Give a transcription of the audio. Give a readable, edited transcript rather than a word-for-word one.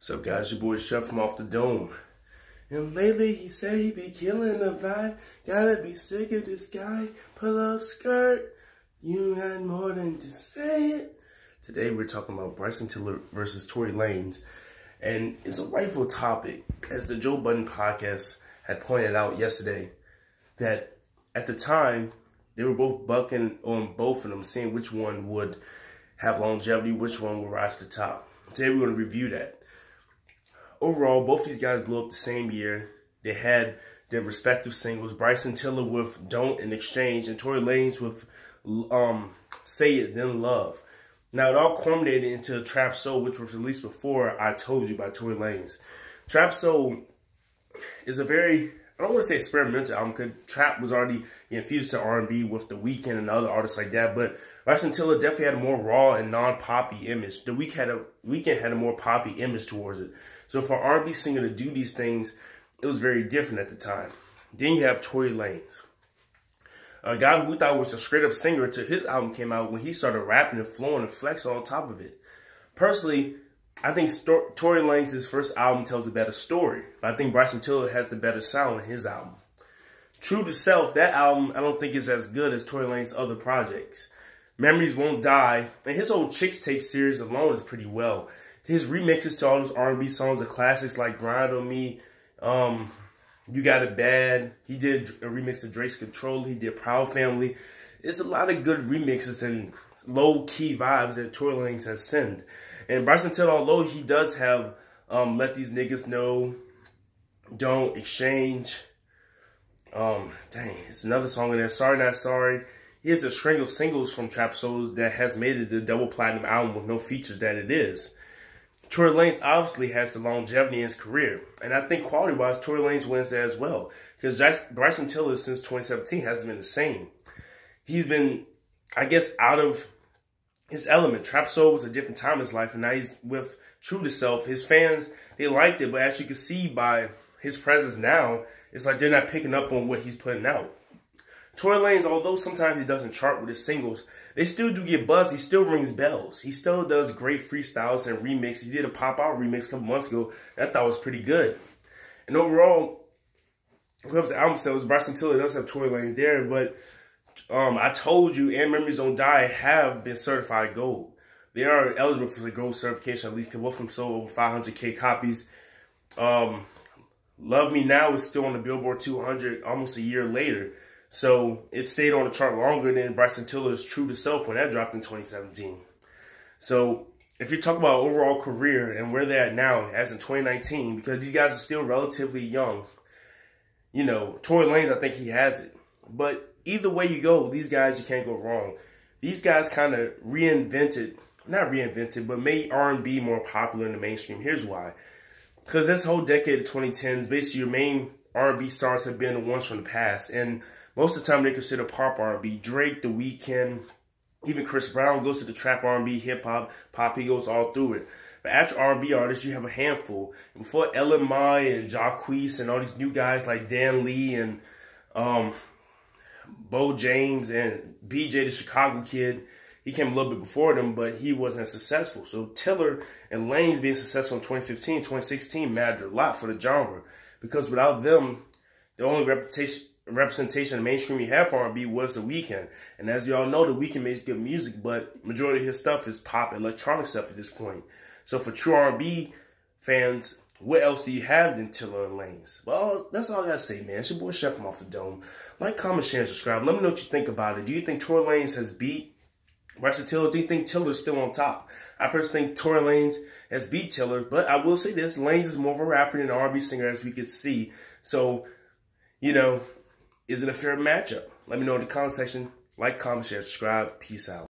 What's up, guys? Your boy Chef from Off the Dome. And lately he said he be killing the vibe. Gotta be sick of this guy. Pull up skirt. You got more than just say it. Today we're talking about Bryson Tiller versus Tory Lanez. And it's a rightful topic. As the Joe Budden podcast had pointed out yesterday, that at the time, they were both bucking on both of them, seeing which one would have longevity, which one would rise to the top. Today we're going to review that. Overall, both these guys blew up the same year. They had their respective singles. Bryson Tiller with Don't in Exchange and Tory Lanez with Say It Then Love. Now, it all culminated into Trap Soul, which was released before I Told You by Tory Lanez. Trap Soul is a very, I don't want to say experimental album, because Trap was already infused to R&B with The Weeknd and other artists like that, but Bryson Tiller definitely had a more raw and non-poppy image. The Weeknd had a more poppy image towards it. So for an R&B singer to do these things, it was very different at the time. Then you have Tory Lanez, a guy who we thought was a straight-up singer until his album came out, when he started rapping and flowing and flexing on top of it. Personally, I think Tory Lanez's first album tells a better story, but I think Bryson Tiller has the better sound in his album. True to Self, that album I don't think is as good as Tory Lanez's other projects. Memories Won't Die, and his whole Chicks Tape series alone is pretty well. His remixes to all those R&B songs are classics like Grind On Me, You Got It Bad. He did a remix to Drake's Control. He did Proud Family. There's a lot of good remixes and low-key vibes that Tory Lanez has sent. And Bryson Tiller, although he does have Let These Niggas Know, Don't, Exchange, dang, it's another song in there, Sorry Not Sorry. He has a string of singles from Trap Souls that has made it the double platinum album with no features that it is. Tory Lanez obviously has the longevity in his career. And I think quality-wise, Tory Lanez wins that as well. Because Bryson Tiller, since 2017, hasn't been the same. He's been, I guess, out of his element. Trap Soul was a different time in his life, and now he's with True to Self. His fans, they liked it, but as you can see by his presence now, it's like they're not picking up on what he's putting out. Tory Lanez, although sometimes he doesn't chart with his singles, they still do get buzz. He still rings bells. He still does great freestyles and remixes. He did a Pop Out remix a couple months ago that I thought was pretty good. And overall, when it comes to album sales, Bryson Tiller does have Tory Lanez there, but I Told You and Memories Don't Die have been certified gold. They are eligible for the gold certification, at least, because both of them sold over 500K copies. Love Me Now is still on the Billboard 200 almost a year later. So it stayed on the chart longer than Bryson Tiller's True to Self when that dropped in 2017. So if you talk about overall career and where they're at now, as in 2019, because these guys are still relatively young, you know, Tory Lanez, I think he has it. But either way you go, these guys, you can't go wrong. These guys kind of not reinvented, but made R&B more popular in the mainstream. Here's why. Because this whole decade of 2010s, basically your main R&B stars have been the ones from the past. And most of the time they consider pop R&B. Drake, The Weeknd, even Chris Brown goes to the trap R&B, hip-hop, pop, he goes all through it. But actual R&B artists, you have a handful. And before Ellen Mai and Jacquees and all these new guys like Dan Lee and Bo James and BJ the Chicago Kid, he came a little bit before them, but he wasn't as successful. So Tiller and Lanez being successful in 2015, 2016 mattered a lot for the genre. Because without them, the only representation in the mainstream you have for R&B was The Weeknd. And as you all know, The Weeknd makes good music, but majority of his stuff is pop electronic stuff at this point. So for true R&B fans, what else do you have than Tiller and Lanez? Well, that's all I gotta say, man. It's your boy Chef from Off the Dome. Like, comment, share, and subscribe. Let me know what you think about it. Do you think Tory Lanez has beat Bryson Tiller? Do you think Tiller's still on top? I personally think Tory Lanez has beat Tiller, but I will say this, Lanez is more of a rapper than an R&B singer, as we could see. So, you know, is it a fair matchup? Let me know in the comment section. Like, comment, share, subscribe. Peace out.